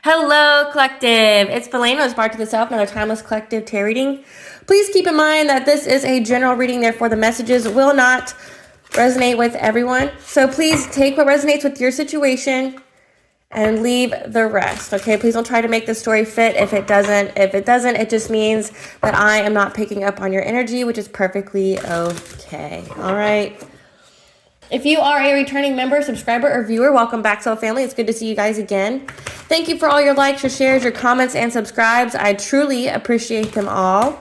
Hello, collective. It's Belena, Aspire to the Self, another timeless collective tarot reading. Please keep in mind that this is a general reading, therefore the messages will not resonate with everyone. So please take what resonates with your situation and leave the rest. Okay, please don't try to make the story fit if it doesn't. It just means that I am not picking up on your energy, which is perfectly okay. All right. If you are a returning member, subscriber, or viewer, welcome back, Soul Family. It's good to see you guys again. Thank you for all your likes, your shares, your comments, and subscribes. I truly appreciate them all.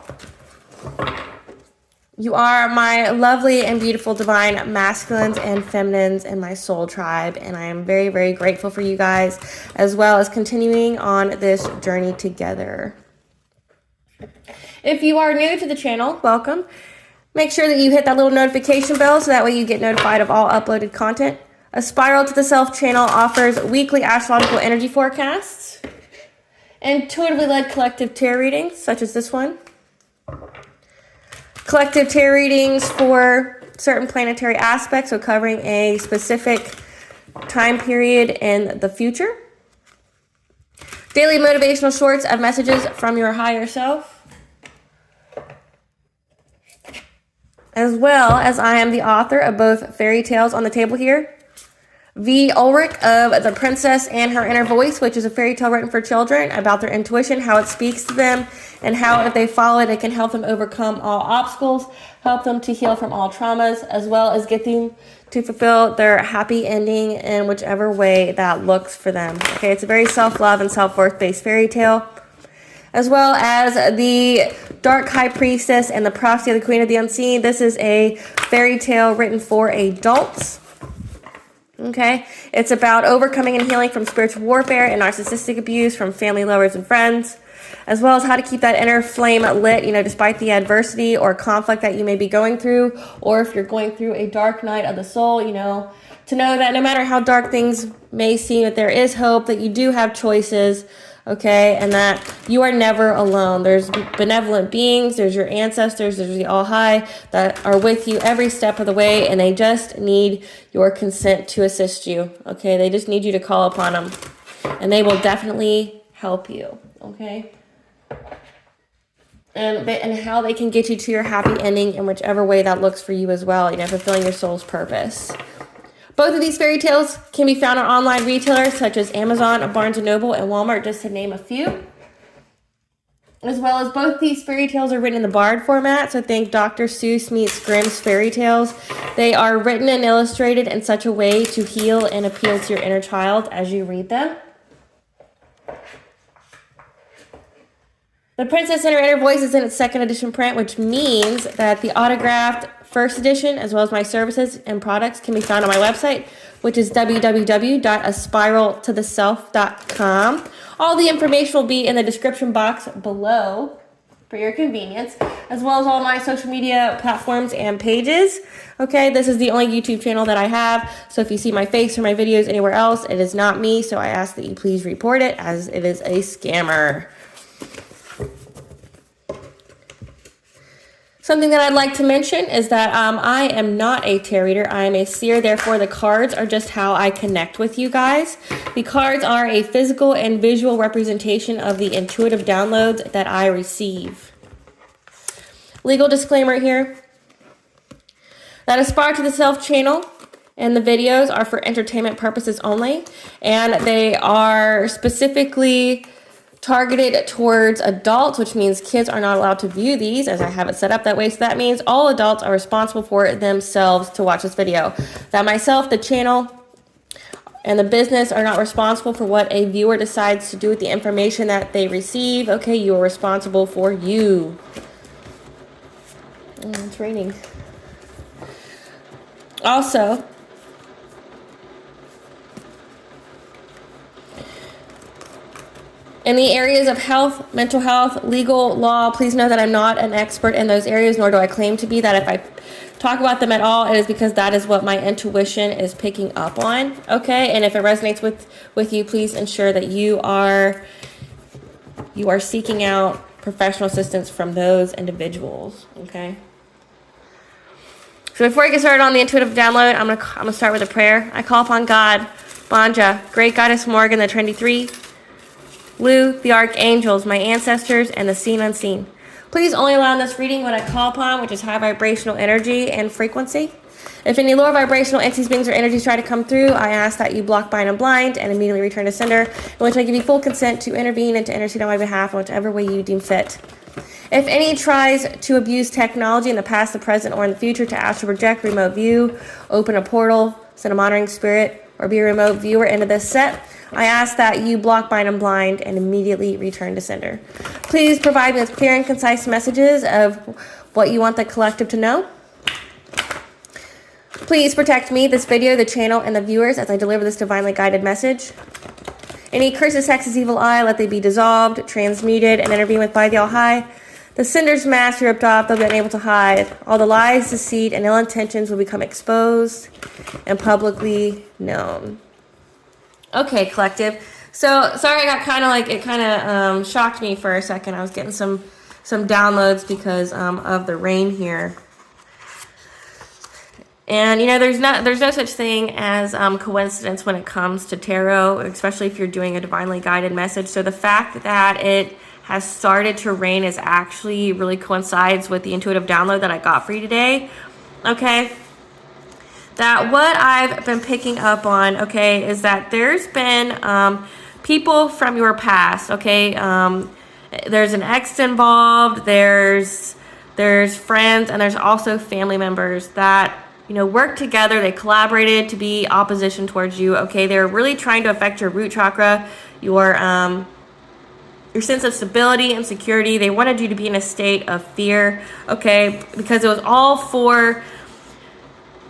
You are my lovely and beautiful divine masculines and feminines in my soul tribe, and I am very, very grateful for you guys, as well as continuing on this journey together. If you are new to the channel, welcome. Make sure that you hit that little notification bell so that way you get notified of all uploaded content. A Spiral to the Self channel offers weekly astrological energy forecasts, intuitively led collective tarot readings, such as this one. Collective tarot readings for certain planetary aspects, so covering a specific time period in the future. Daily motivational shorts of messages from your higher self. As well as I am the author of both fairy tales on the table here. V. Ulrich of The Princess and Her Inner Voice, which is a fairy tale written for children about their intuition, how it speaks to them, and how if they follow it, it can help them overcome all obstacles, help them to heal from all traumas, as well as get them to fulfill their happy ending in whichever way that looks for them. Okay, it's a very self-love and self-worth based fairy tale. As well as the Dark High Priestess and the Prophecy of the Queen of the Unseen. This is a fairy tale written for adults. Okay, it's about overcoming and healing from spiritual warfare and narcissistic abuse from family, lovers, and friends, as well as how to keep that inner flame lit, despite the adversity or conflict that you may be going through, or if you're going through a dark night of the soul, to know that no matter how dark things may seem, that there is hope, that you do have choices. Okay, and that you are never alone. There's benevolent beings, there's your ancestors, there's the All High that are with you every step of the way, and they just need your consent to assist you. Okay, they just need you to call upon them, and they will definitely help you. Okay, and how they can get you to your happy ending in whichever way that looks for you as well. Fulfilling your soul's purpose. Both of these fairy tales can be found on online retailers such as Amazon, Barnes & Noble, and Walmart, just to name a few. As well as both these fairy tales are written in the Bard format, so think Dr. Seuss meets Grimm's fairy tales. They are written and illustrated in such a way to heal and appeal to your inner child as you read them. The Princess and Her Inner Voice is in its second edition print, which means that the autographed first edition, as well as my services and products, can be found on my website, which is www.aspiraltotheself.com. All the information will be in the description box below for your convenience, as well as all my social media platforms and pages. Okay, this is the only YouTube channel that I have, so if you see my face or my videos anywhere else, it is not me, so I ask that you please report it, as it is a scammer. Something that I'd like to mention is that I am not a tarot reader. I am a seer. Therefore, the cards are just how I connect with you guys. The cards are a physical and visual representation of the intuitive downloads that I receive. Legal disclaimer here. That Aspire to the Self channel and the videos are for entertainment purposes only. And they are specifically targeted towards adults, which means kids are not allowed to view these, as I have it set up that way. So that means all adults are responsible for themselves to watch this video. That myself, the channel, and the business are not responsible for what a viewer decides to do with the information that they receive. Okay, you are responsible for you. It's raining. Also, in the areas of health, mental health, legal, law, please know that I'm not an expert in those areas, nor do I claim to be. That if I talk about them at all, it is because that is what my intuition is picking up on. Okay, and if it resonates with you, please ensure that you are seeking out professional assistance from those individuals. Okay. So before I get started on the intuitive download, I'm gonna start with a prayer. I call upon God, Banja, Great Goddess Morgan, the Trinity Three, Blue, the archangels, my ancestors, and the seen unseen. Please only allow in this reading what I call upon, which is high vibrational energy and frequency. If any lower vibrational entities, beings, or energies try to come through, I ask that you block, bind, and blind, and immediately return to sender, in which I give you full consent to intervene and to intercede on my behalf in whichever way you deem fit. If any tries to abuse technology in the past, the present, or in the future to astral project, remote view, open a portal, send a monitoring spirit, or be a remote viewer into this set, I ask that you block, bind, and blind, and immediately return to sender. Please provide me with clear and concise messages of what you want the collective to know. Please protect me, this video, the channel, and the viewers as I deliver this divinely guided message. Any curses, hexes, evil eye, let they be dissolved, transmuted, and intervened with by the All-High. The sender's mask ripped off, they'll be unable to hide. All the lies, deceit, and ill intentions will become exposed and publicly known. Okay, collective. So, sorry, I got kind of like, it kind of shocked me for a second. I was getting some downloads because of the rain here. And, you know, there's no such thing as coincidence when it comes to tarot, especially if you're doing a divinely guided message. So the fact that it has started to rain is actually really coincides with the intuitive download that I got for you today. Okay. That what I've been picking up on, okay, is that there's been people from your past, okay? There's an ex involved, there's friends, and there's also family members that, you know, work together. They collaborated to be opposition towards you, okay? They're really trying to affect your root chakra, your sense of stability and security. They wanted you to be in a state of fear, okay? Because it was all for...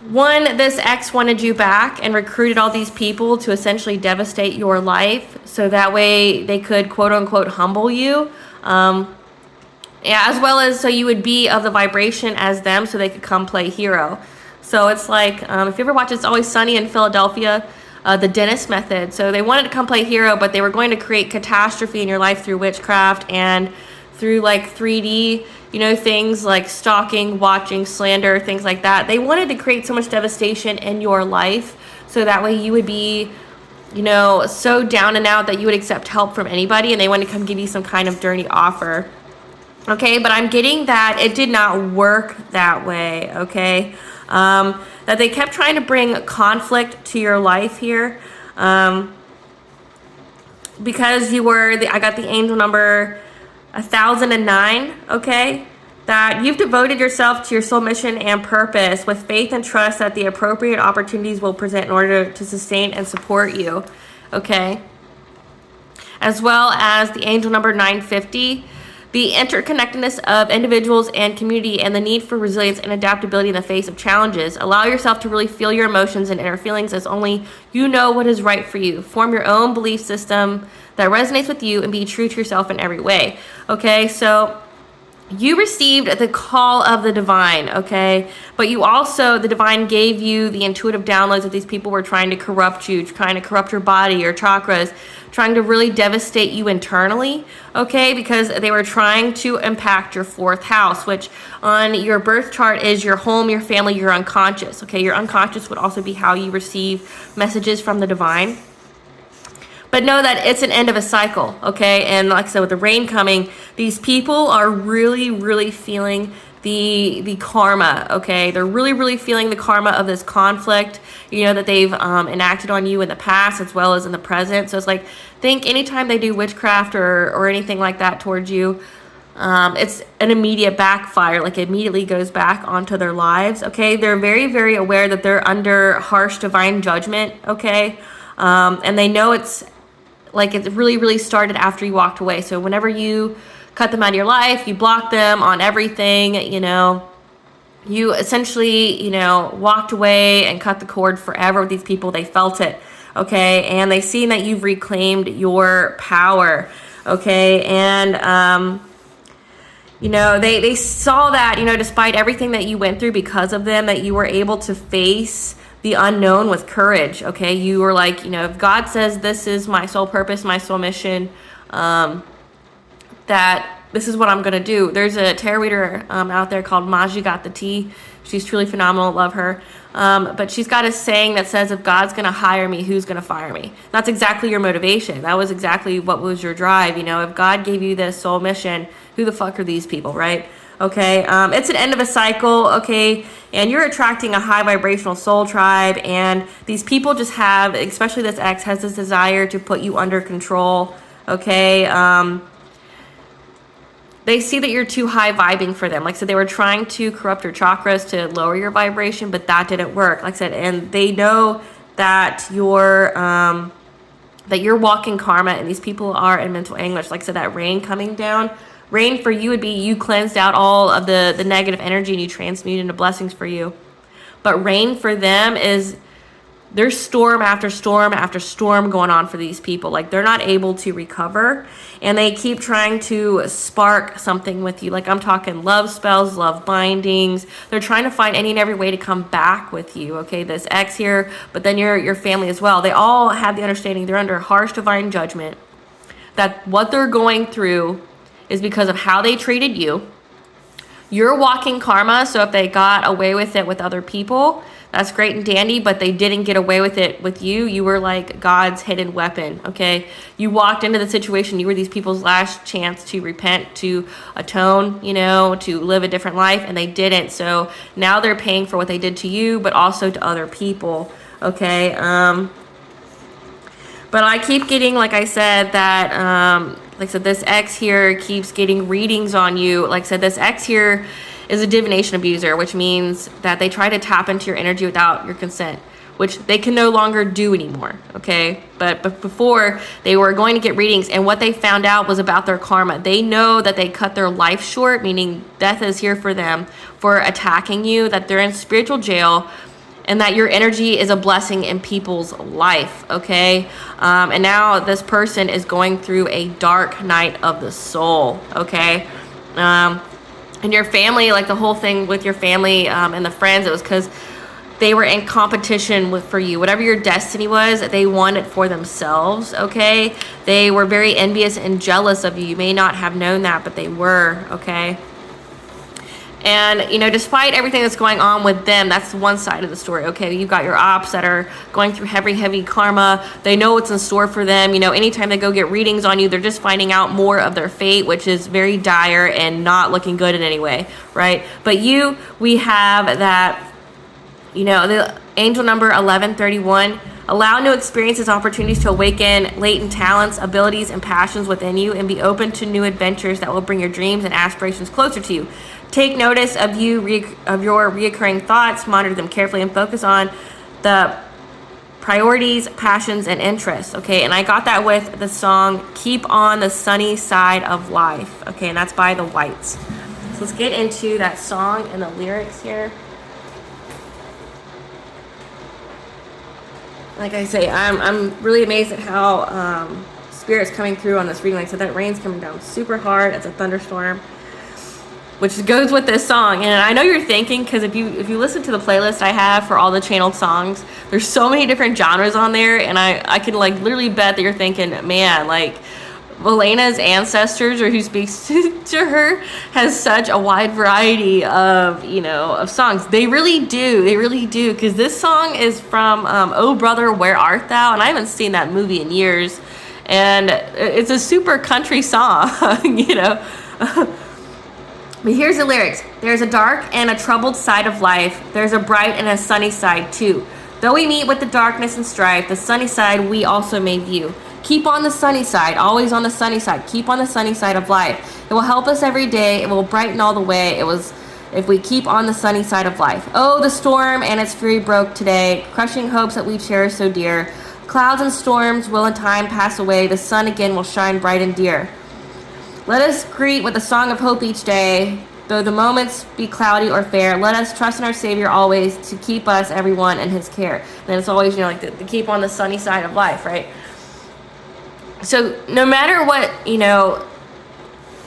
One, this ex wanted you back and recruited all these people to essentially devastate your life so that way they could quote-unquote humble you. Yeah, as well as so you would be of the vibration as them so they could come play hero. So it's like, if you ever watch It's Always Sunny in Philadelphia, the Dennis method. So they wanted to come play hero, but they were going to create catastrophe in your life through witchcraft and through like 3D, you know, things like stalking, watching, slander, things like that. They wanted to create so much devastation in your life so that way you would be, you know, so down and out that you would accept help from anybody, and they wanted to come give you some kind of dirty offer. Okay, but I'm getting that it did not work that way, okay? That they kept trying to bring conflict to your life here. Because you were, I got the angel number 1009, okay? That you've devoted yourself to your soul mission and purpose with faith and trust that the appropriate opportunities will present in order to sustain and support you, okay? As well as the angel number 950, the interconnectedness of individuals and community and the need for resilience and adaptability in the face of challenges. Allow yourself to really feel your emotions and inner feelings as only you know what is right for you. Form your own belief system that resonates with you and be true to yourself in every way. Okay, so you received the call of the divine, okay? But you also, the divine gave you the intuitive downloads that these people were trying to corrupt you, trying to corrupt your body, your chakras, trying to really devastate you internally, okay? Because they were trying to impact your fourth house, which on your birth chart is your home, your family, your unconscious, okay? Your unconscious would also be how you receive messages from the divine. But know that it's an end of a cycle, okay? And like I said, with the rain coming, these people are really, really feeling the karma, okay? They're really, really feeling the karma of this conflict, you know, that they've enacted on you in the past as well as in the present. So it's like, think anytime they do witchcraft or anything like that towards you, it's an immediate backfire, like it immediately goes back onto their lives, okay? They're very, very aware that they're under harsh divine judgment, okay? And they know it's like it really, really started after you walked away. So whenever you cut them out of your life, you block them on everything, you know, you essentially, you know, walked away and cut the cord forever with these people. They felt it, okay? And they seen that you've reclaimed your power, okay? And, you know, they saw that, you know, despite everything that you went through because of them, that you were able to face the unknown with courage, okay? You were like, you know, if God says this is my soul purpose, my soul mission, that this is what I'm going to do. There's a tarot reader out there called Maji Got the Tea. She's truly phenomenal. Love her. But she's got a saying that says, if God's going to hire me, who's going to fire me? That's exactly your motivation. That was exactly what was your drive. You know, if God gave you this soul mission, who the fuck are these people, right? Okay, it's an end of a cycle, okay, and you're attracting a high vibrational soul tribe, and these people just have, especially this ex, has this desire to put you under control, okay? They see that you're too high vibing for them. Like I said, they were trying to corrupt your chakras to lower your vibration, but that didn't work. Like I said, and they know that you're walking karma, and these people are in mental anguish. Like I said, that rain coming down. Rain for you would be you cleansed out all of the negative energy and you transmute into blessings for you. But rain for them is, there's storm after storm after storm going on for these people. Like, they're not able to recover, and they keep trying to spark something with you. Like, I'm talking love spells, love bindings. They're trying to find any and every way to come back with you. Okay, this ex here, but then your family as well. They all have the understanding they're under harsh divine judgment, that what they're going through is because of how they treated you. You're walking karma, so if they got away with it with other people, that's great and dandy, but they didn't get away with it with you. You were like God's hidden weapon, okay? You walked into the situation, you were these people's last chance to repent, to atone, you know, to live a different life, and they didn't. So now they're paying for what they did to you, but also to other people, okay? But I keep getting, like I said, that, like I said, this ex here keeps getting readings on you. Like I said, this ex here is a divination abuser, which means that they try to tap into your energy without your consent, which they can no longer do anymore, okay? But before, they were going to get readings, and what they found out was about their karma. They know that they cut their life short, meaning death is here for them, for attacking you, that they're in spiritual jail, and that your energy is a blessing in people's life, okay? And now this person is going through a dark night of the soul, okay? And your family, like the whole thing with your family and the friends, it was because they were in competition for you. Whatever your destiny was, they won it for themselves, okay? They were very envious and jealous of you. You may not have known that, but they were, okay? And, you know, despite everything that's going on with them, that's one side of the story, okay? You've got your ops that are going through heavy karma. They know what's in store for them. You know, anytime they go get readings on you, they're just finding out more of their fate, which is very dire and not looking good in any way, right? But we have that, you know, the angel number 1131. Allow new experiences, opportunities to awaken latent talents, abilities, and passions within you, and be open to new adventures that will bring your dreams and aspirations closer to you. Take notice of your reoccurring thoughts, monitor them carefully, and focus on the priorities, passions, and interests, okay? And I got that with the song, Keep on the Sunny Side of Life, okay? And that's by the Whites. So let's get into that song and the lyrics here. Like I say, I'm really amazed at how Spirit's coming through on this reading. Like I said, that rain's coming down super hard. It's a thunderstorm, which goes with this song. And I know you're thinking, because if you listen to the playlist I have for all the channeled songs, there's so many different genres on there, and I can like literally bet that you're thinking, man, like Elena's ancestors, or who speaks to her, has such a wide variety of, you know, of songs. They really do, because this song is from Oh Brother, Where Art Thou? And I haven't seen that movie in years, and it's a super country song, you know. But here's the lyrics. There's a dark and a troubled side of life. There's a bright and a sunny side too. Though we meet with the darkness and strife, the sunny side we also may view. Keep on the sunny side, always on the sunny side. Keep on the sunny side of life. It will help us every day. It will brighten all the way. If we keep on the sunny side of life. Oh, the storm and its fury broke today, crushing hopes that we cherish so dear. Clouds and storms will in time pass away. The sun again will shine bright and dear. Let us greet with a song of hope each day. Though the moments be cloudy or fair, let us trust in our Savior always to keep us, everyone, in His care. And then it's always, you know, like to keep on the sunny side of life, right? So no matter what, you know,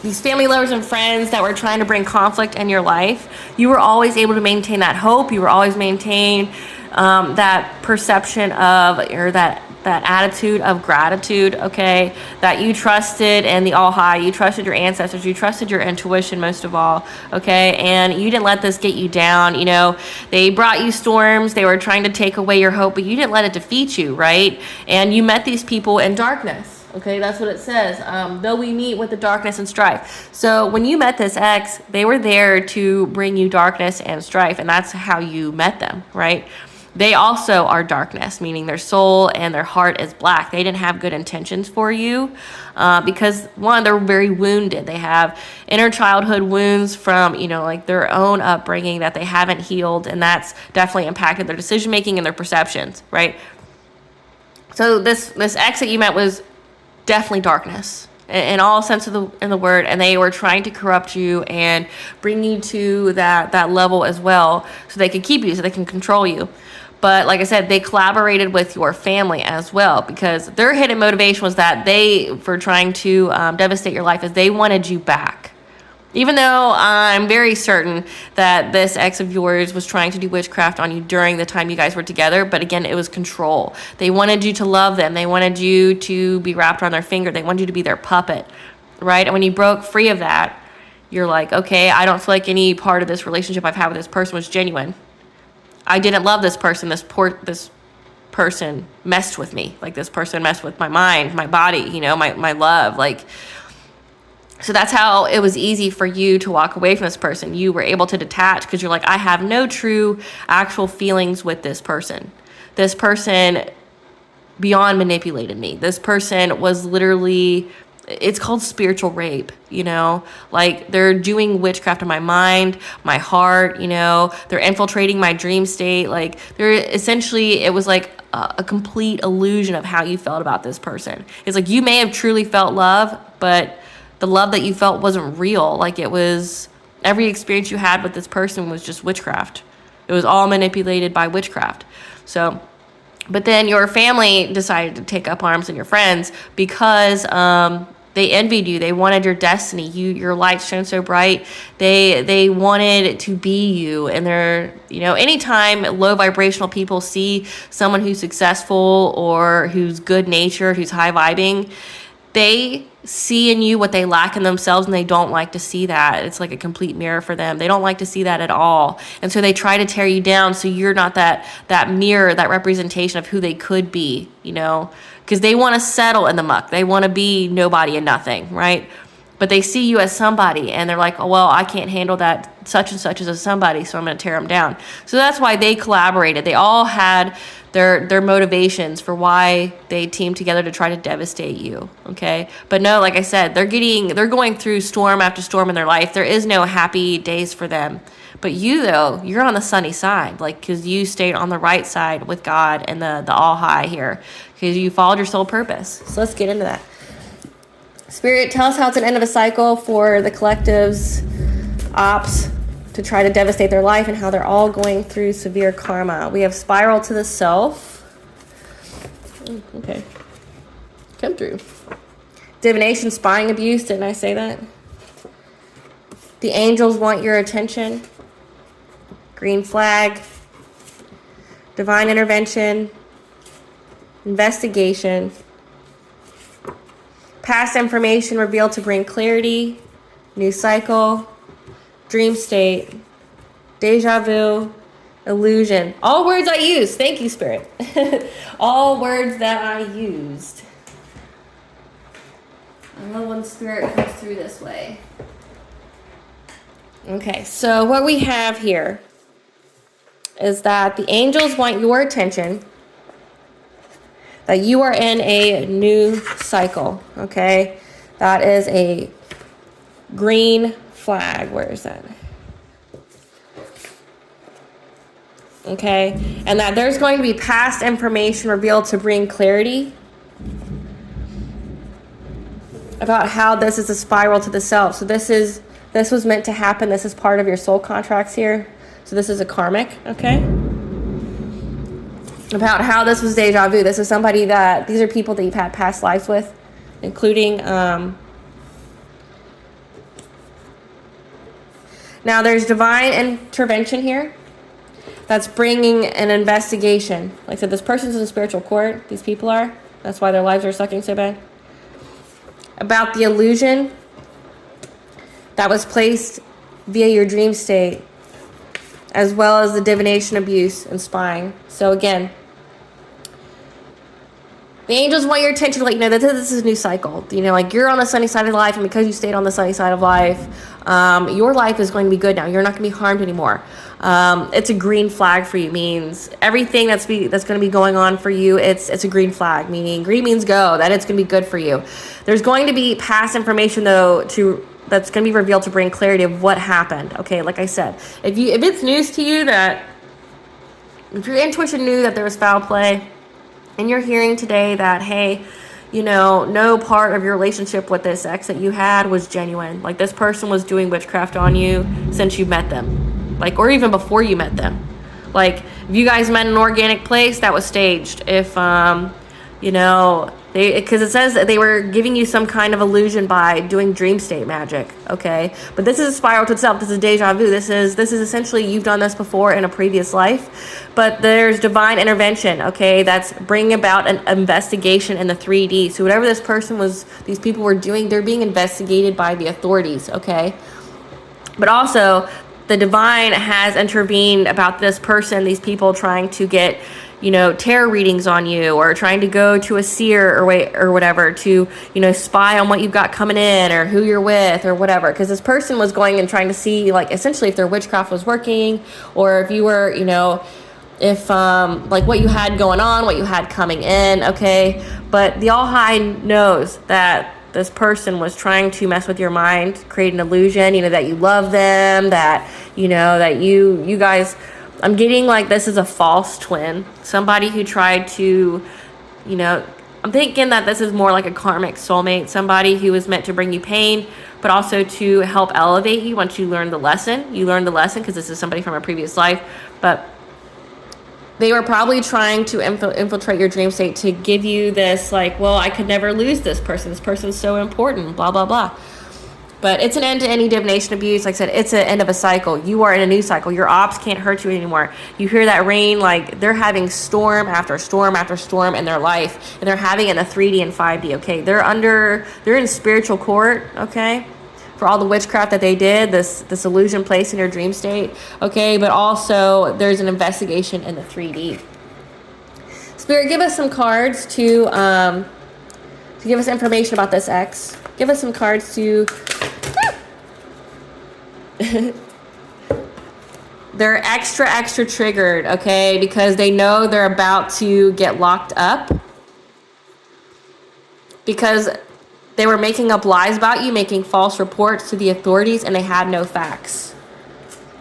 these family lovers and friends that were trying to bring conflict in your life, you were always able to maintain that hope. You were always maintain that perception of, or that that attitude of gratitude, okay, that you trusted in the All High, you trusted your ancestors, you trusted your intuition most of all, okay, and you didn't let this get you down. You know, they brought you storms, they were trying to take away your hope, but you didn't let it defeat you, right? And you met these people in darkness. Okay, that's what it says. Though we meet with the darkness and strife. So when you met this ex, they were there to bring you darkness and strife, and that's how you met them, right? They also are darkness, meaning their soul and their heart is black. They didn't have good intentions for you because, one, they're very wounded. They have inner childhood wounds from, you know, like their own upbringing that they haven't healed, and that's definitely impacted their decision making and their perceptions, right? So this ex that you met was definitely darkness in all sense of the word, and they were trying to corrupt you and bring you to that level as well, so they could keep you, so they can control you. But like I said, they collaborated with your family as well, because their hidden motivation was that they, for trying to devastate your life, is they wanted you back. Even though I'm very certain that this ex of yours was trying to do witchcraft on you during the time you guys were together, but again, it was control. They wanted you to love them. They wanted you to be wrapped around their finger. They wanted you to be their puppet, right? And when you broke free of that, you're like, okay, I don't feel like any part of this relationship I've had with this person was genuine. I didn't love this person. This person messed with me. Like, this person messed with my mind, my body, you know, my love, like. So that's how it was easy for you to walk away from this person. You were able to detach because you're like, I have no true actual feelings with this person. This person beyond manipulated me. This person was literally, it's called spiritual rape, you know, like they're doing witchcraft on my mind, my heart, you know, they're infiltrating my dream state. Like, they're essentially, it was like a complete illusion of how you felt about this person. It's like you may have truly felt love, but the love that you felt wasn't real. Like, it was, every experience you had with this person was just witchcraft. It was all manipulated by witchcraft. So, but then your family decided to take up arms, and your friends, because they envied you. They wanted your destiny. Your light shone so bright. They wanted to be you. And they're, you know, anytime low vibrational people see someone who's successful or who's good natured, who's high vibing, they see in you what they lack in themselves, and they don't like to see that. It's like a complete mirror for them. They don't like to see that at all. And so they try to tear you down, so you're not that mirror, that representation of who they could be, you know, because they want to settle in the muck. They want to be nobody and nothing, right? But they see you as somebody, and they're like, oh, well, I can't handle that such and such as a somebody, so I'm going to tear them down. So that's why they collaborated. They all had their motivations for why they teamed together to try to devastate you, okay? But no, like I said, they're going through storm after storm in their life. There is no happy days for them. But you, though, you're on the sunny side, like, because you stayed on the right side with God and the All High here, because you followed your soul purpose. So let's get into that. Spirit, tell us how it's an end of a cycle for the collective's ops to try to devastate their life, and how they're all going through severe karma. We have spiral to the self. Okay. Come through. Divination, spying, abuse. Didn't I say that? The angels want your attention. Green flag. Divine intervention. Investigation. Past information revealed to bring clarity. New cycle. Dream state, deja vu, illusion. All words I used. Thank you, Spirit. All words that I used. I love when Spirit comes through this way. Okay, so what we have here is that the angels want your attention, that you are in a new cycle, okay? That is a green flag. Where is that? Okay, and that there's going to be past information revealed to bring clarity about how this is a spiral to the self. So this was meant to happen. This is part of your soul contracts here. So this is a karmic, okay? About how this was deja vu. This is somebody these are people that you've had past lives with, including now there's divine intervention here. that's bringing an investigation. Like I said, this person's in the spiritual court. These people are. That's why their lives are sucking so bad. About the illusion that was placed via your dream state, as well as the divination abuse and spying. So again, the angels want your attention to let you know that this is a new cycle. You know, like you're on the sunny side of life, and because you stayed on the sunny side of life, your life is going to be good now. You're not going to be harmed anymore. It's a green flag for you. Means everything that's going to be going on for you, it's a green flag. Meaning green means go. That it's going to be good for you. There's going to be past information though that's going to be revealed to bring clarity of what happened. Okay, like I said, if it's news to you that if your intuition knew that there was foul play, and you're hearing today that, hey, you know, no part of your relationship with this ex that you had was genuine. Like this person was doing witchcraft on you since you met them. Like, or even before you met them. Like, if you guys met in an organic place, that was staged. If, you know, because it says that they were giving you some kind of illusion by doing dream state magic, okay? But this is a spiral to itself. This is deja vu. This is essentially you've done this before in a previous life, but there's divine intervention, okay? That's bringing about an investigation in the 3D. So whatever these people were doing, they're being investigated by the authorities, okay? But also, the divine has intervened about this person, these people trying to get, you know, tarot readings on you, or trying to go to a seer or whatever to, you know, spy on what you've got coming in or who you're with or whatever. Because this person was going and trying to see, like, essentially if their witchcraft was working, or if you were, you know, if like what you had going on, what you had coming in, okay? But the All High knows that this person was trying to mess with your mind, create an illusion, you know, that you love them, that, you know, that you guys, I'm getting like this is a false twin. Somebody who tried to, you know, I'm thinking that this is more like a karmic soulmate, somebody who was meant to bring you pain, but also to help elevate you once you learn the lesson. You learn the lesson because this is somebody from a previous life, but they were probably trying to infiltrate your dream state to give you this, like, well, I could never lose this person. This person's so important, blah, blah, blah. But it's an end to any divination abuse. Like I said, it's an end of a cycle. You are in a new cycle. Your ops can't hurt you anymore. You hear that rain, like they're having storm after storm after storm in their life. And they're having it in the 3D and 5D, okay? They're in spiritual court, okay? For all the witchcraft that they did, this illusion placed in your dream state, okay? But also, there's an investigation in the 3D. Spirit, give us some cards to give us information about this ex. Give us some cards to... They're extra triggered, okay? Because they know they're about to get locked up. Because they were making up lies about you, making false reports to the authorities, and they had no facts.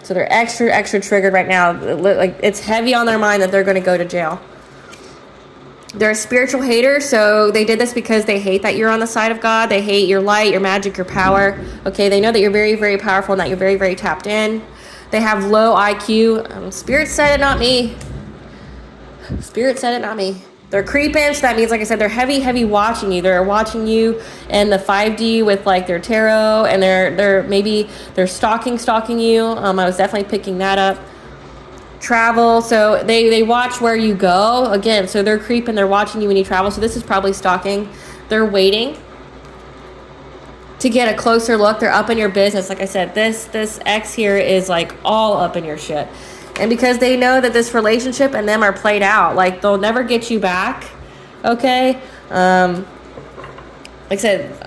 So they're extra triggered right now. Like, it's heavy on their mind that they're going to go to jail. They're a spiritual hater, so they did this because they hate that you're on the side of God. They hate your light, your magic, your power. Okay, they know that you're very powerful and that you're very tapped in. They have low IQ. Spirit said it, not me. Spirit said it, not me. They're creeping, so that means, like I said, they're heavy watching you. They're watching you in the 5D with, like, their tarot, and they're stalking you. I was definitely picking that up. Travel, so they watch where you go. Again, so they're creeping, they're watching you when you travel, so this is probably stalking. They're waiting to get a closer look. They're up in your business. Like I said, this ex here is, like, all up in your shit. And because they know that this relationship and them are played out, like, they'll never get you back, okay? Like I said,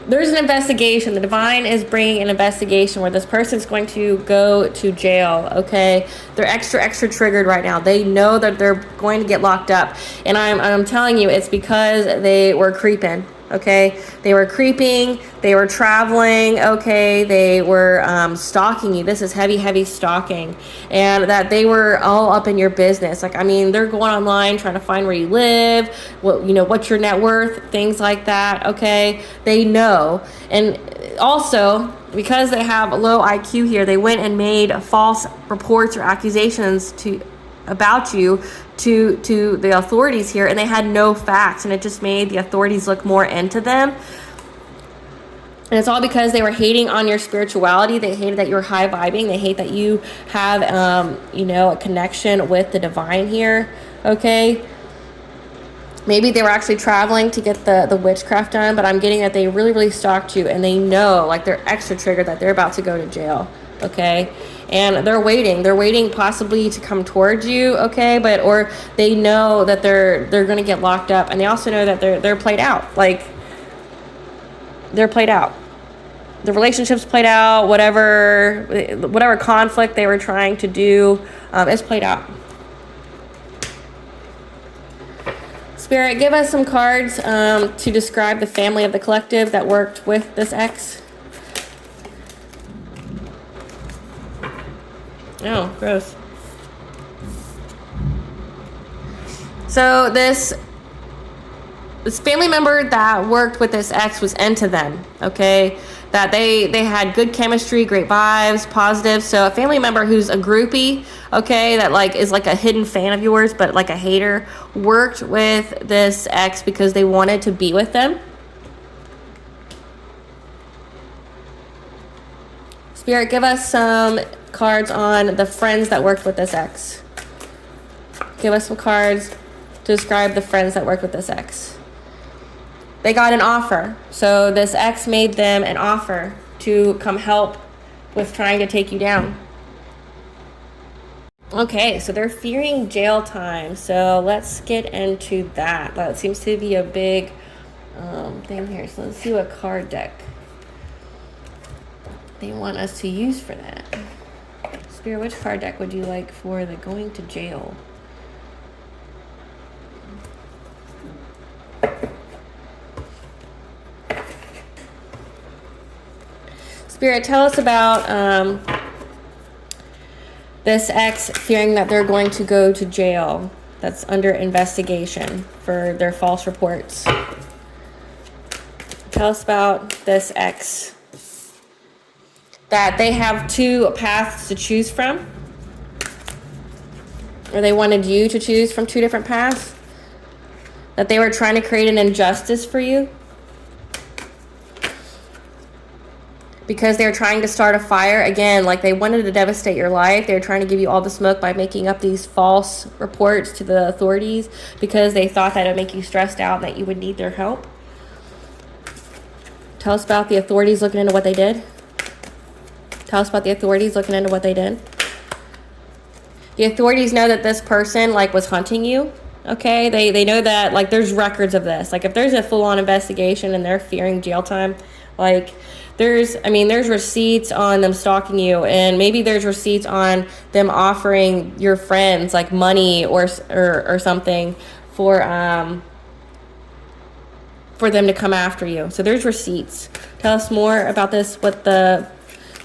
there's an investigation. The divine is bringing an investigation where this person's going to go to jail, okay? They're extra triggered right now. They know that they're going to get locked up. And I'm telling you, it's because they were creeping, okay? They were creeping. They were traveling, okay? They were stalking you. This is heavy stalking. And that they were all up in your business. Like, I mean, they're going online trying to find where you live, what's your net worth, things like that, okay? They know. And also, because they have a low IQ here, they went and made false reports or accusations about you to the authorities here, and they had no facts, and it just made the authorities look more into them. And it's all because they were hating on your spirituality. They hated that you were high vibing. They hate that you have, a connection with the divine here, okay? Maybe they were actually traveling to get the witchcraft done, but I'm getting that they really, really stalked you, and they know, like, they're extra triggered that they're about to go to jail, okay? And they're waiting possibly to come towards you, okay? Or they know that they're going to get locked up, and they also know that they're played out. Like, they're played out. The relationship's played out. Whatever conflict they were trying to do is played out. Spirit, give us some cards to describe the family of the collective that worked with this ex. Oh, gross. So this family member that worked with this ex was into them, okay? That they had good chemistry, great vibes, positive. So a family member who's a groupie, okay, that like is like a hidden fan of yours, but like a hater, worked with this ex because they wanted to be with them. Spirit, give us some cards on the friends that worked with this ex. Give us some cards to describe the friends that worked with this ex. They got an offer. So this ex made them an offer to come help with trying to take you down. Okay, so they're fearing jail time. So let's get into that. That seems to be a big thing here. So let's see what card deck they want us to use for that. Spirit, which card deck would you like for the going to jail? Spirit, tell us about this ex fearing that they're going to go to jail. That's under investigation for their false reports. Tell us about this ex. That they have two paths to choose from. Or they wanted you to choose from two different paths. That they were trying to create an injustice for you. Because they're trying to start a fire. Again, like they wanted to devastate your life. They're trying to give you all the smoke by making up these false reports to the authorities because they thought that it would make you stressed out and that you would need their help. Tell us about the authorities looking into what they did. Tell us about the authorities looking into what they did. The authorities know that this person like was hunting you. Okay, they know that like there's records of this. Like if there's a full-on investigation and they're fearing jail time, like there's receipts on them stalking you, and maybe there's receipts on them offering your friends like money or something for them to come after you. So there's receipts. Tell us more about this, what the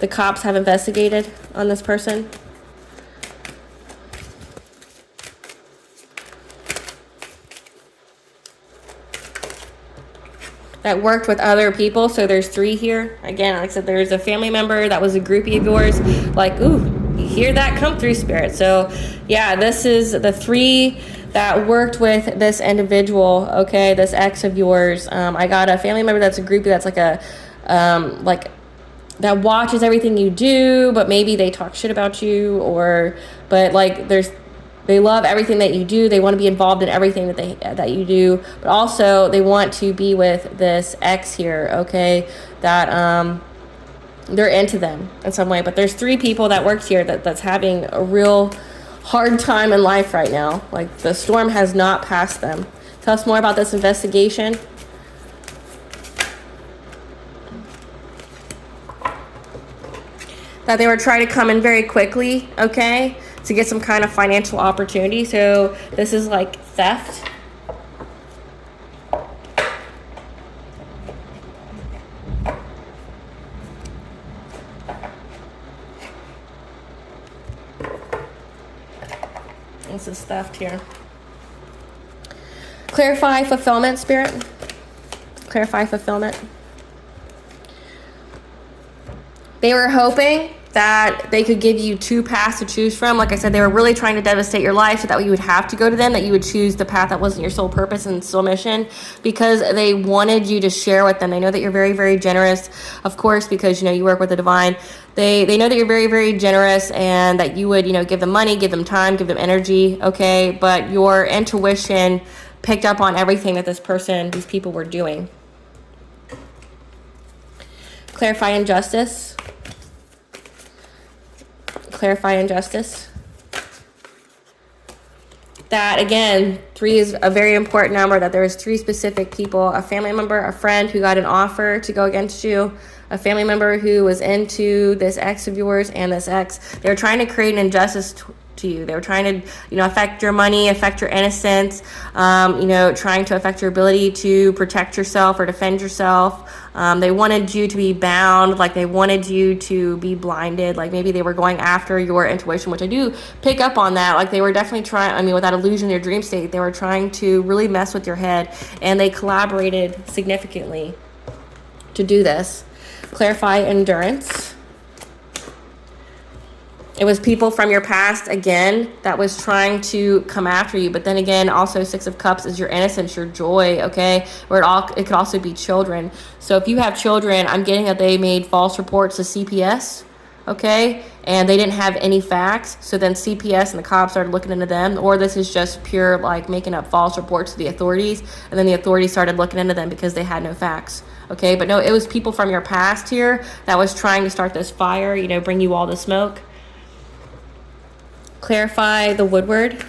cops have investigated on this person. That worked with other people. So there's 3 here. Again, like I said, there's a family member that was a groupie of yours. Like, ooh, you hear that come through, Spirit. So yeah, this is the 3 that worked with this individual, okay, this ex of yours. I got a family member that's a groupie that's like a, that watches everything you do, but maybe they talk shit about you, but like they love everything that you do. They want to be involved in everything that you do, but also they want to be with this ex here, okay, that they're into them in some way. But there's 3 people that worked here that's having a real hard time in life right now. Like the storm has not passed them. Tell us more about this investigation. That they were trying to come in very quickly, okay, to get some kind of financial opportunity. So this is like theft. This is theft here. Clarify fulfillment, Spirit. Clarify fulfillment. They were hoping that they could give you 2 paths to choose from. Like I said, they were really trying to devastate your life so that you would have to go to them, that you would choose the path that wasn't your sole purpose and sole mission, because they wanted you to share with them. They know that you're very, very generous, of course, because, you work with the divine. They know that you're very, very generous and that you would, give them money, give them time, give them energy, okay? But your intuition picked up on everything that these people were doing. Clarify injustice. Clarify injustice. That, again, 3 is a very important number, that there was 3 specific people, a family member, a friend who got an offer to go against you, a family member who was into this ex of yours, and this ex. They were trying to create an injustice to you. They were trying to, affect your money, affect your innocence, trying to affect your ability to protect yourself or defend yourself. They wanted you to be bound, like they wanted you to be blinded, like maybe they were going after your intuition, which I do pick up on that. Like they were definitely trying, with that illusion, your dream state, they were trying to really mess with your head, and they collaborated significantly to do this. Clarify endurance. It was people from your past, again, that was trying to come after you. But then again, also 6 of Cups is your innocence, your joy, okay? Or it could also be children. So if you have children, I'm getting that they made false reports to CPS, okay? And they didn't have any facts. So then CPS and the cops started looking into them. Or this is just pure, like, making up false reports to the authorities. And then the authorities started looking into them because they had no facts, okay? But no, it was people from your past here that was trying to start this fire, bring you all the smoke. Clarify the Woodward.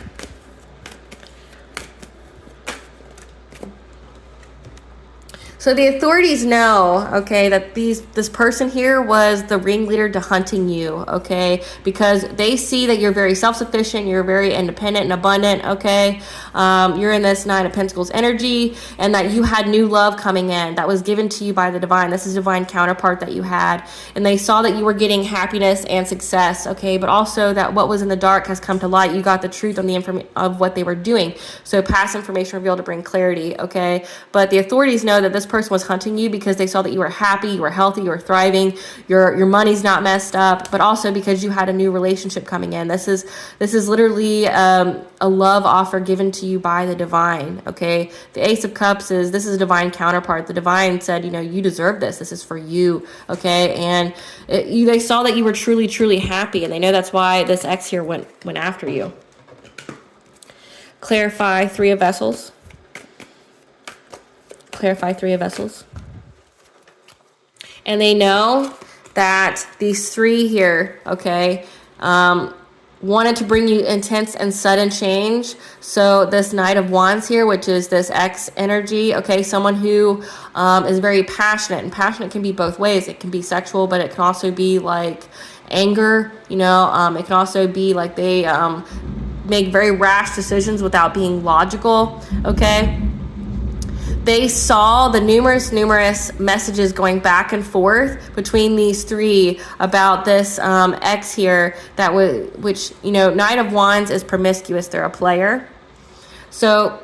So the authorities know, okay, that this person here was the ringleader to hunting you, okay, because they see that you're very self-sufficient, you're very independent and abundant, okay, you're in this 9 of Pentacles energy, and that you had new love coming in that was given to you by the divine. This is divine counterpart that you had, and they saw that you were getting happiness and success, okay, but also that what was in the dark has come to light. You got the truth on the information of what they were doing. So past information revealed to bring clarity, okay, but the authorities know that this person was hunting you because they saw that you were happy, you were healthy, you were thriving, your money's not messed up, but also because you had a new relationship coming in. This is literally a love offer given to you by the divine, okay? The Ace of Cups this is a divine counterpart. The divine said, you deserve this. This is for you, okay? And they saw that you were truly, truly happy, and they know that's why this ex here went after you. Clarify 3 of Vessels. Clarify 3 of Vessels. And they know that these 3 here, okay, wanted to bring you intense and sudden change. So this Knight of Wands here, which is this X energy, okay, someone who is very passionate, and passionate can be both ways. It can be sexual, but it can also be like anger, it can also be like they make very rash decisions without being logical, okay? They saw the numerous messages going back and forth between these 3 about this ex here which Knight of Wands is promiscuous. They're a player. So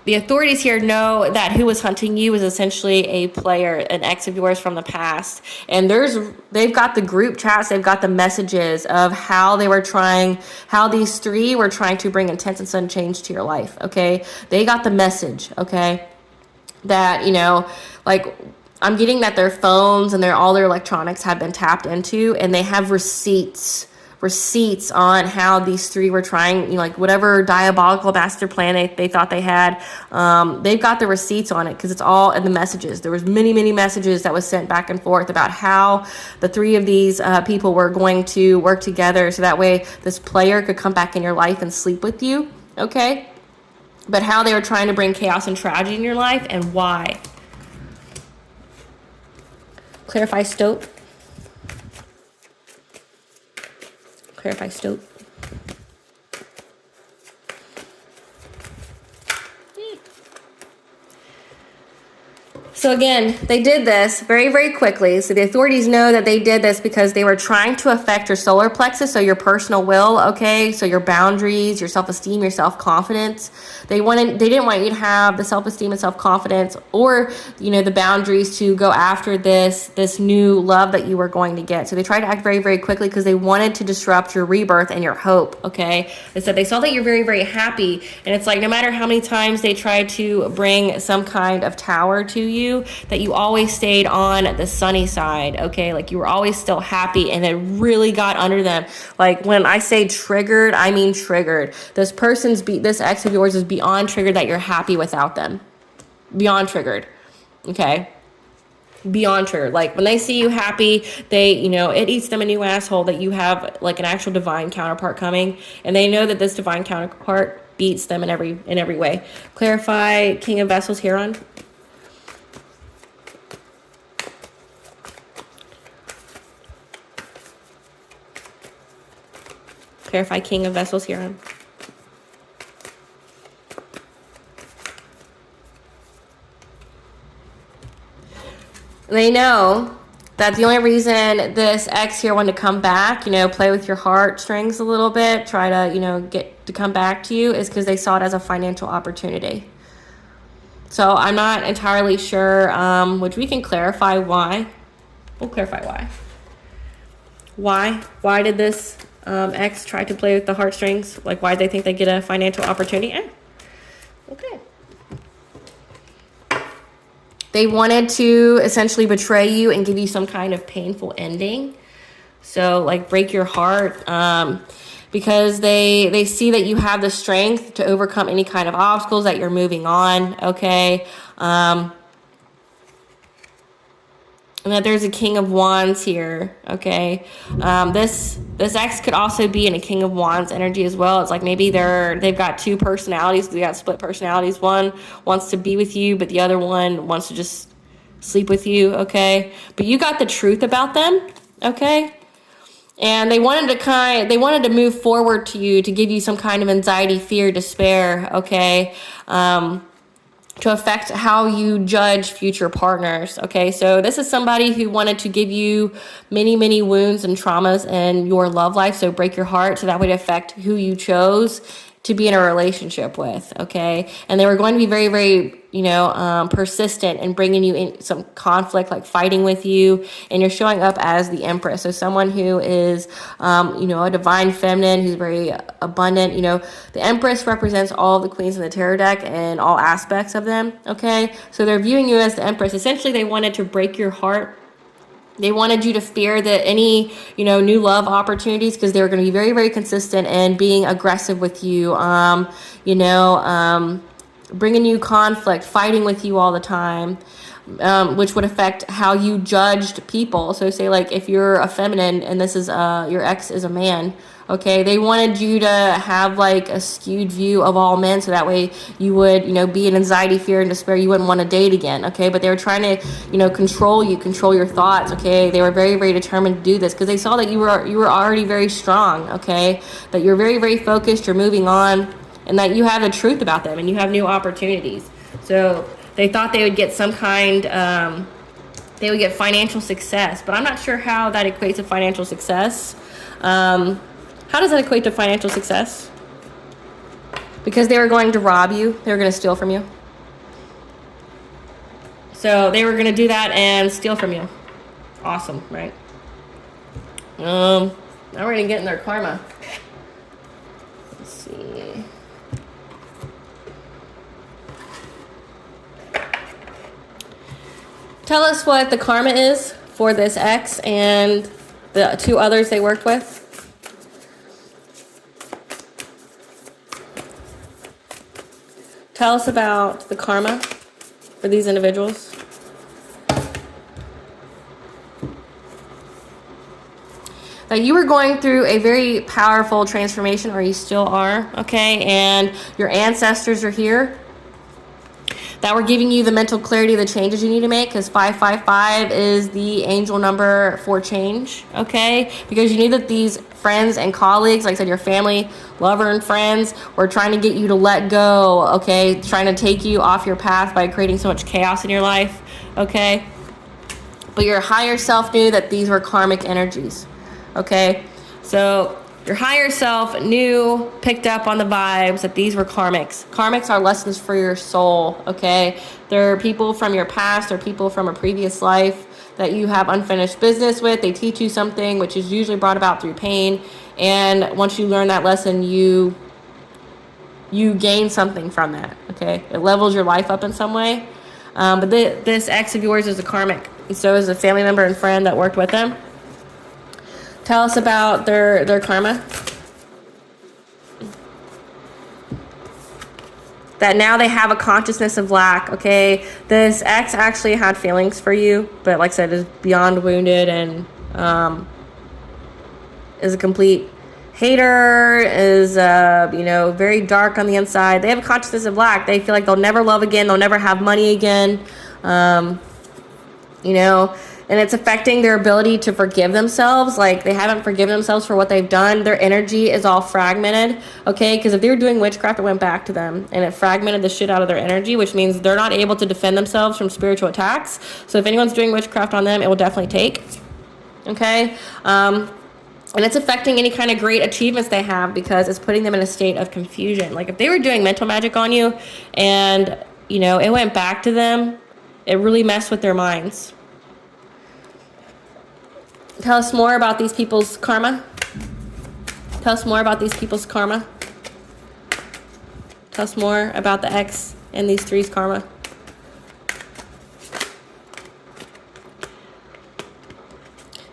the authorities here know that who was hunting you was essentially a player, an ex of yours from the past. And they've got the group chats, they've got the messages of how these 3 were trying to bring intense and sudden change to your life, okay? They got the message, okay? That, like, I'm getting that their phones and all their electronics have been tapped into, and they have receipts on how these 3 were trying, like whatever diabolical master plan they thought they had. They've got the receipts on it because it's all in the messages. There was many messages that was sent back and forth about how the 3 of these people were going to work together so that way this player could come back in your life and sleep with you, okay? But how they were trying to bring chaos and tragedy in your life and why. Clarify Stoat. Clarify Stoat. So again, they did this very, very quickly. So the authorities know that they did this because they were trying to affect your solar plexus, so your personal will, okay? So your boundaries, your self-esteem, your self-confidence. They didn't want you to have the self-esteem and self-confidence or, the boundaries to go after this new love that you were going to get. So they tried to act very, very quickly because they wanted to disrupt your rebirth and your hope, okay? They said they saw that you're very, very happy, and it's like no matter how many times they tried to bring some kind of tower to you, that you always stayed on the sunny side, okay? Like you were always still happy, and it really got under them. Like when I say triggered, I mean triggered. This ex of yours is beyond triggered that you're happy without them. Beyond triggered, okay? Beyond triggered. Like when they see you happy, it eats them a new asshole that you have like an actual divine counterpart coming, and they know that this divine counterpart beats them in every way. Clarify King of Vessels here on. Clarify King of Vessels here on. They know that the only reason this ex here wanted to come back, play with your heartstrings a little bit, try to, get to come back to you, is because they saw it as a financial opportunity. So I'm not entirely sure, which we can clarify why. We'll clarify why. Why did this ex try to play with the heartstrings? Like, why did they think they get a financial opportunity? Okay. They wanted to essentially betray you and give you some kind of painful ending. So, like, break your heart, because they see that you have the strength to overcome any kind of obstacles, that you're moving on, okay? And that there's a King of Wands here, okay? This ex could also be in a King of Wands energy as well. It's like maybe they've got two personalities. They got split personalities. One wants to be with you, but the other one wants to just sleep with you, okay? But you got the truth about them, okay? And they wanted to move forward to you, to give you some kind of anxiety, fear, despair, okay? To affect how you judge future partners, okay? So this is somebody who wanted to give you many, many wounds and traumas in your love life, so break your heart, so that would affect who you chose to be in a relationship with, okay? And they were going to be very, very, persistent in bringing you in some conflict, like fighting with you, and you're showing up as the Empress. So someone who is, a divine feminine, who's very abundant. The Empress represents all the queens in the tarot deck and all aspects of them, okay? So they're viewing you as the Empress. Essentially, they wanted to break your heart. They wanted you to fear that any, new love opportunities, because they were going to be very, very consistent and being aggressive with you, bringing you conflict, fighting with you all the time, which would affect how you judged people. So say like if you're a feminine and this is your ex is a man, okay, they wanted you to have like a skewed view of all men, so that way you would, be in anxiety, fear, and despair. You wouldn't want to date again, okay? But they were trying to, control you, control your thoughts, okay? They were very, very determined to do this because they saw that you were already very strong, okay? That you're very, very focused, you're moving on, and that you have the truth about them and you have new opportunities. So they thought they would get some kind, they would get financial success, but I'm not sure how that equates to financial success. How does that equate to financial success? Because they were going to rob you. They were going to steal from you. So they were going to do that and steal from you. Awesome, right? Now we're going to get in their karma. Let's see. Tell us what the karma is for this ex and the two others they worked with. Tell us about the karma for these individuals. That you were going through a very powerful transformation, or you still are, okay? And your ancestors are here. That were giving you the mental clarity of the changes you need to make, because 555 is the angel number for change, okay? Because you knew that these friends and colleagues, like I said, your family, lover, and friends were trying to get you to let go, okay? Trying to take you off your path by creating so much chaos in your life, okay? But your higher self knew that these were karmic energies, okay? So your higher self knew, picked up on the vibes that these were karmics. Karmics are lessons for your soul, okay? They're people from your past or people from a previous life that you have unfinished business with. They teach you something, which is usually brought about through pain. And once you learn that lesson, you gain something from that, okay? It levels your life up in some way. But this ex of yours is a karmic. And so is a family member and friend that worked with them. Tell us about their karma. That now they have a consciousness of lack, okay? This ex actually had feelings for you, but like I said, is beyond wounded and is a complete hater, is, very dark on the inside. They have a consciousness of lack. They feel like they'll never love again. They'll never have money again. And it's affecting their ability to forgive themselves. Like, they haven't forgiven themselves for what they've done. Their energy is all fragmented, okay? Because if they were doing witchcraft, it went back to them, and it fragmented the shit out of their energy, which means they're not able to defend themselves from spiritual attacks. So if anyone's doing witchcraft on them, it will definitely take, okay? And it's affecting any kind of great achievements they have because it's putting them in a state of confusion. Like, if they were doing mental magic on you and, it went back to them, it really messed with their minds. Tell us more about these people's karma. Tell us more about these people's karma. Tell us more about the ex and these three's karma.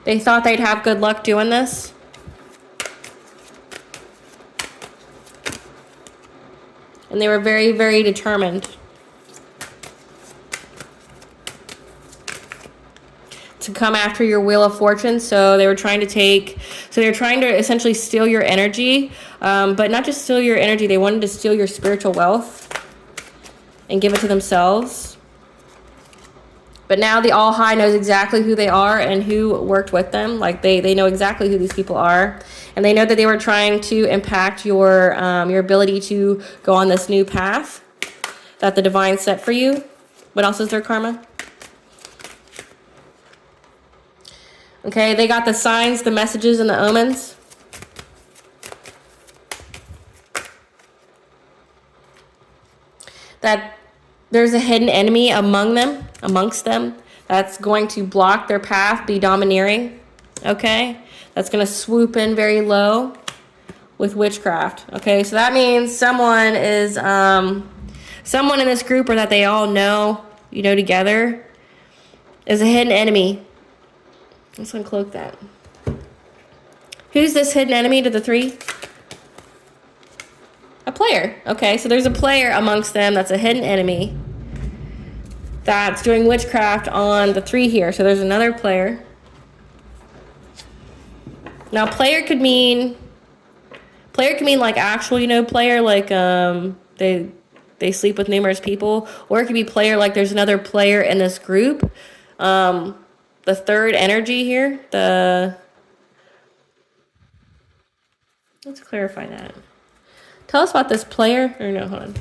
They thought they'd have good luck doing this. And they were very, very determined to come after your wheel of fortune. So they were trying to essentially steal your energy, but not just steal your energy. They wanted to steal your spiritual wealth and give it to themselves. But now the All High knows exactly who they are and who worked with them. Like, they know exactly who these people are. And they know that they were trying to impact your ability to go on this new path that the divine set for you. What else is their karma? Okay, they got the signs, the messages, and the omens. That there's a hidden enemy amongst them, that's going to block their path, be domineering, okay? That's going to swoop in very low with witchcraft, okay? So that means someone in this group, or that they all know, together, is a hidden enemy. Let's uncloak that. Who's this hidden enemy to the three? A player. Okay, so there's a player amongst them that's a hidden enemy that's doing witchcraft on the three here. So there's another player. Now, player could mean like actual, player, like they sleep with numerous people, or it could be player like there's another player in this group. The third energy here, let's clarify that. Tell us about this player, hold on,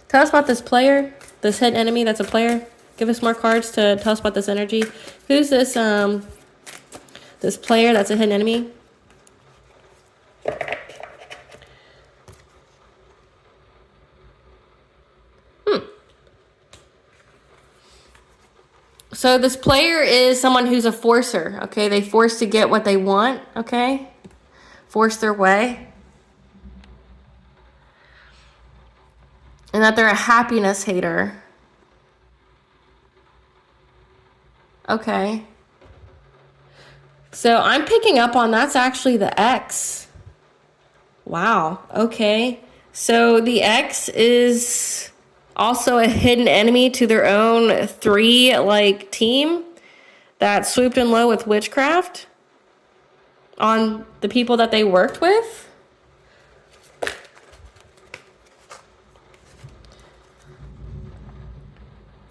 tell us about this player, this hidden enemy that's a player. Give us more cards to tell us about this energy. Who's this, this player that's a hidden enemy? So this player is someone who's a forcer, okay? They force to get what they want, okay? Force their way. And that they're a happiness hater. Okay. So I'm picking up on that's actually the ex. Wow, okay. So the ex is also a hidden enemy to their own three, team that swooped in low with witchcraft on the people that they worked with.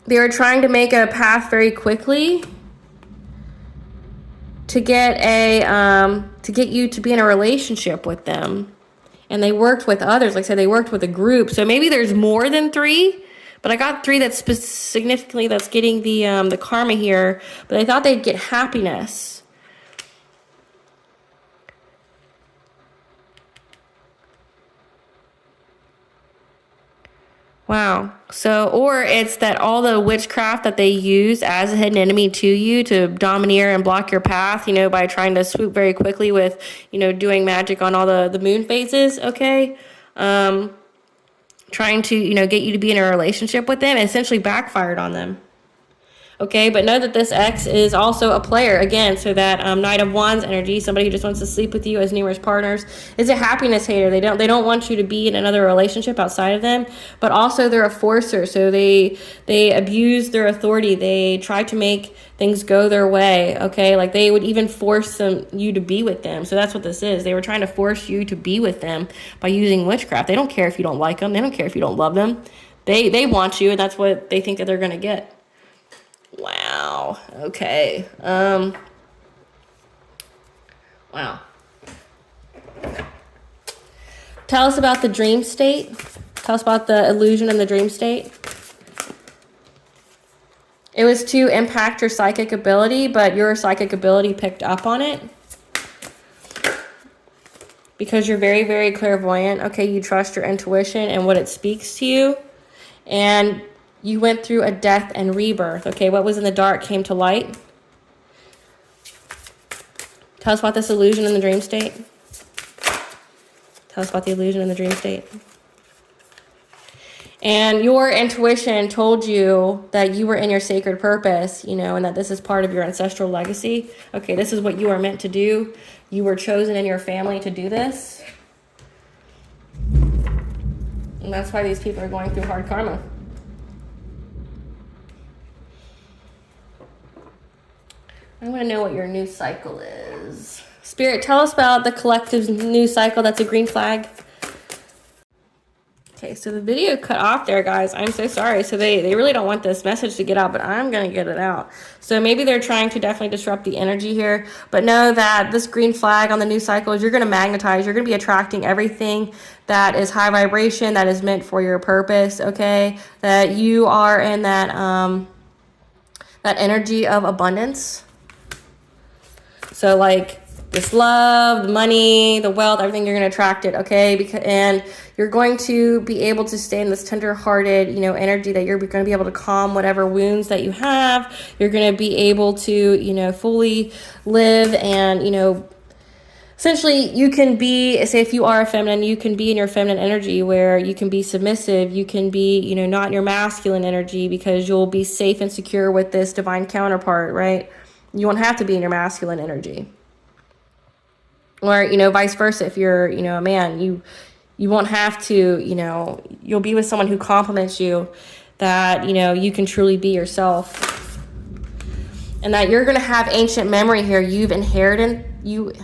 They were trying to make a path very quickly to get you to be in a relationship with them. And they worked with others. Like I said, they worked with a group. So maybe there's more than three, But I got 3 that's significantly that's getting the karma here. But I thought they'd get happiness. Wow. So, or it's that all the witchcraft that they use as a hidden enemy to you to domineer and block your path, you know, by trying to swoop very quickly with, you know, doing magic on all the moon phases, okay? Trying to, you know, get you to be in a relationship with them, essentially backfired on them. Okay, but know that this X is also a player again. So that Knight of Wands energy, somebody who just wants to sleep with you as numerous partners, is a happiness hater. They don't want you to be in another relationship outside of them. But also they're a forcer, so they abuse their authority. They try to make things go their way. Okay, like they would even force you to be with them. So that's what this is. They were trying to force you to be with them by using witchcraft. They don't care if you don't like them. They don't care if you don't love them. They want you, and that's what they think that they're going to get. Wow. Okay. Wow. Tell us about the dream state. Tell us about the illusion in the dream state. It was to impact your psychic ability, but your psychic ability picked up on it. Because you're very, very clairvoyant. Okay, you trust your intuition and what it speaks to you. And you went through a death and rebirth. Okay, what was in the dark came to light. Tell us about this illusion in the dream state. Tell us about the illusion in the dream state. And your intuition told you that you were in your sacred purpose, you know, and that this is part of your ancestral legacy. Okay, this is what you are meant to do. You were chosen in your family to do this. And that's why these people are going through hard karma. I want to know what your new cycle is. Spirit, tell us about the collective's new cycle. That's a green flag. Okay, so the video cut off there, guys. I'm so sorry. So they really don't want this message to get out, but I'm going to get it out. So maybe they're trying to definitely disrupt the energy here. But know that this green flag on the new cycle is you're going to magnetize. You're going to be attracting everything that is high vibration, that is meant for your purpose, okay? That you are in that energy of abundance. So like this love, the money, the wealth, everything, you're going to attract it, okay? And you're going to be able to stay in this tender-hearted, you know, energy that you're going to be able to calm whatever wounds that you have. You're going to be able to, you know, fully live and, you know, essentially you can be, say if you are a feminine, you can be in your feminine energy where you can be submissive. You can be, you know, not in your masculine energy because you'll be safe and secure with this divine counterpart, right? You won't have to be in your masculine energy. Or, you know, vice versa. If you're, you know, a man, you won't have to, you know, you'll be with someone who compliments you, that, you know, you can truly be yourself. And that you're going to have ancient memory here. You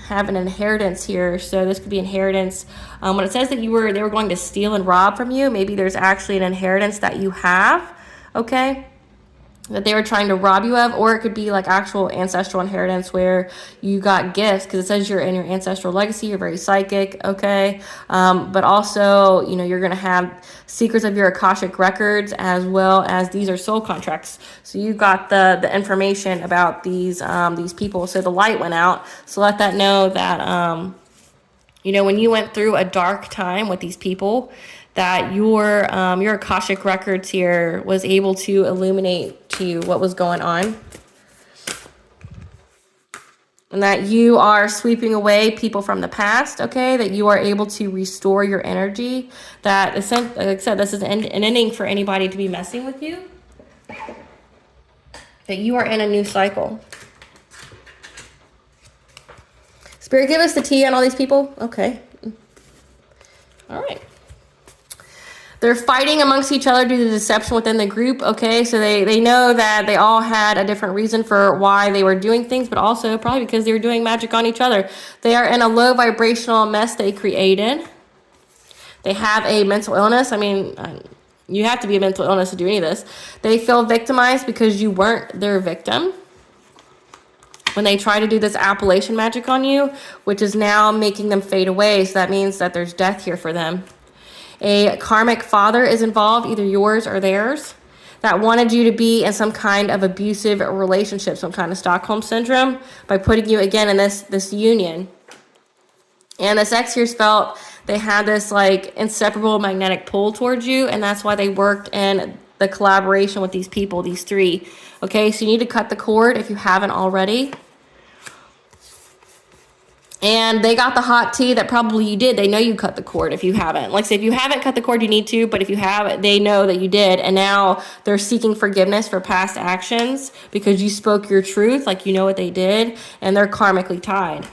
have an inheritance here. So this could be inheritance. When it says that they were going to steal and rob from you, maybe there's actually an inheritance that you have, okay? That they were trying to rob you of, or it could be like actual ancestral inheritance where you got gifts, because it says you're in your ancestral legacy, you're very psychic, okay? But also, you know, you're going to have secrets of your Akashic records, as well as these are soul contracts. So you got the information about these people. So the light went out. So let that know that, you know, when you went through a dark time with these people, that your Akashic records here was able to illuminate to you what was going on. And that you are sweeping away people from the past, okay? That you are able to restore your energy. That, like I said, this is an ending for anybody to be messing with you. That you are in a new cycle. Spirit, give us the tea on all these people. Okay. All right. They're fighting amongst each other due to deception within the group, okay? So they know that they all had a different reason for why they were doing things, but also probably because they were doing magic on each other. They are in a low vibrational mess they created. They have a mental illness. I mean, you have to be a mental illness to do any of this. They feel victimized because you weren't their victim. When they try to do this appellation magic on you, which is now making them fade away, so that means that there's death here for them. A karmic father is involved, either yours or theirs, that wanted you to be in some kind of abusive relationship, some kind of Stockholm syndrome, by putting you again in this union. And this ex here felt they had this like inseparable magnetic pull towards you, and that's why they worked in the collaboration with these people, these three. Okay, so you need to cut the cord if you haven't already. And they got the hot tea that probably you did. They know you cut the cord if you haven't. Like I say, if you haven't cut the cord, you need to. But if you have, they know that you did. And now they're seeking forgiveness for past actions because you spoke your truth, like you know what they did. And they're karmically tied.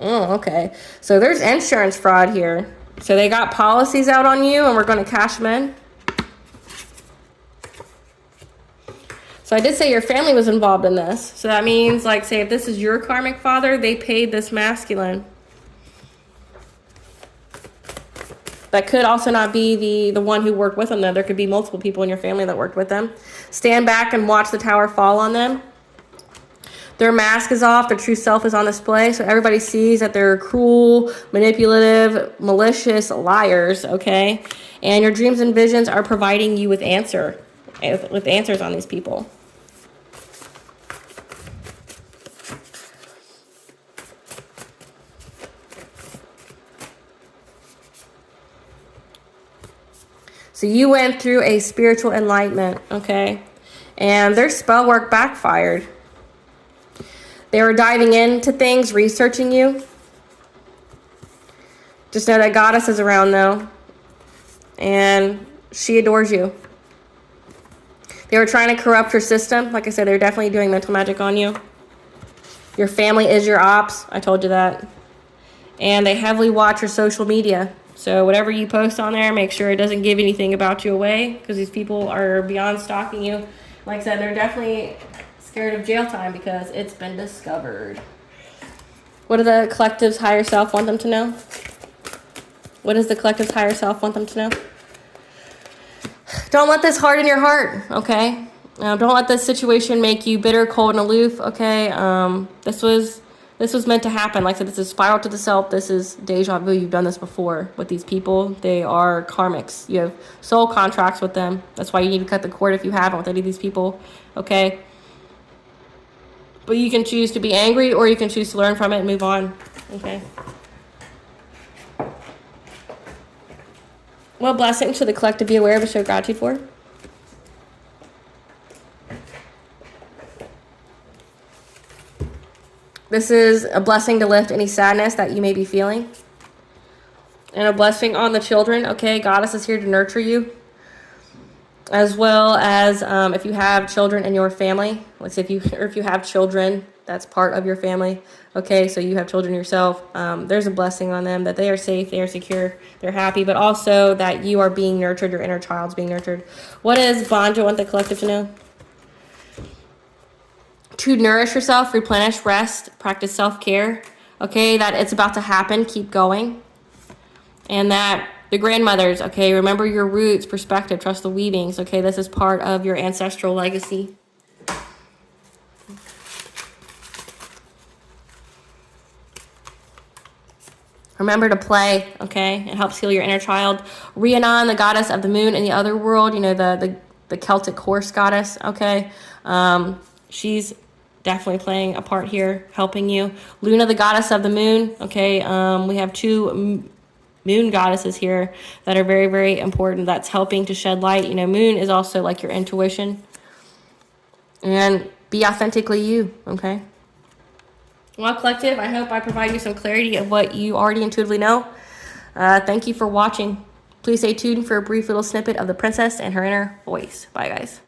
Oh, okay. So there's insurance fraud here. So they got policies out on you and we're going to cash them in. So I did say your family was involved in this. So that means, like, say if this is your karmic father, they paid this masculine. That could also not be the one who worked with them, though. There could be multiple people in your family that worked with them. Stand back and watch the tower fall on them. Their mask is off. Their true self is on display. So everybody sees that they're cruel, manipulative, malicious liars, okay? And your dreams and visions are providing you with answers on these people. So you went through a spiritual enlightenment, okay? And their spell work backfired. They were diving into things, researching you. Just know that Goddess is around, though. And she adores you. They were trying to corrupt your system. Like I said, they're definitely doing mental magic on you. Your family is your ops. I told you that. And they heavily watch your social media. So whatever you post on there, make sure it doesn't give anything about you away, because these people are beyond stalking you. Like I said, they're definitely scared of jail time because it's been discovered. What do the collective's higher self want them to know? What does the collective's higher self want them to know? Don't let this harden your heart, okay? Don't let this situation make you bitter, cold, and aloof, okay? This was meant to happen. Like I said, this is spiral to the self. This is deja vu. You've done this before with these people. They are karmics. You have soul contracts with them. That's why you need to cut the cord if you haven't with any of these people, okay? But you can choose to be angry, or you can choose to learn from it and move on, okay? What blessing should the collective be aware of and show gratitude for? This is a blessing to lift any sadness that you may be feeling. And a blessing on the children, okay? Goddess is here to nurture you. As well as if you have children in your family. Let's say if you have children, that's part of your family. Okay, so you have children yourself. There's a blessing on them that they are safe, they are secure, they're happy, but also that you are being nurtured, your inner child's being nurtured. What does Bonjo want the collective to know? To nourish yourself, replenish, rest, practice self-care. Okay, that it's about to happen, keep going. And that the grandmothers, okay, remember your roots, perspective, trust the weavings. Okay, this is part of your ancestral legacy. Remember to play, okay? It helps heal your inner child. Rhiannon, the goddess of the moon in the other world, you know, the Celtic horse goddess, okay? She's definitely playing a part here, helping you. Luna, the goddess of the moon, okay? We have two moon goddesses here that are very, very important. That's helping to shed light. You know, moon is also like your intuition. And be authentically you, okay? Well, collective, I hope I provide you some clarity of what you already intuitively know. Thank you for watching. Please stay tuned for a brief little snippet of the princess and her inner voice. Bye, guys.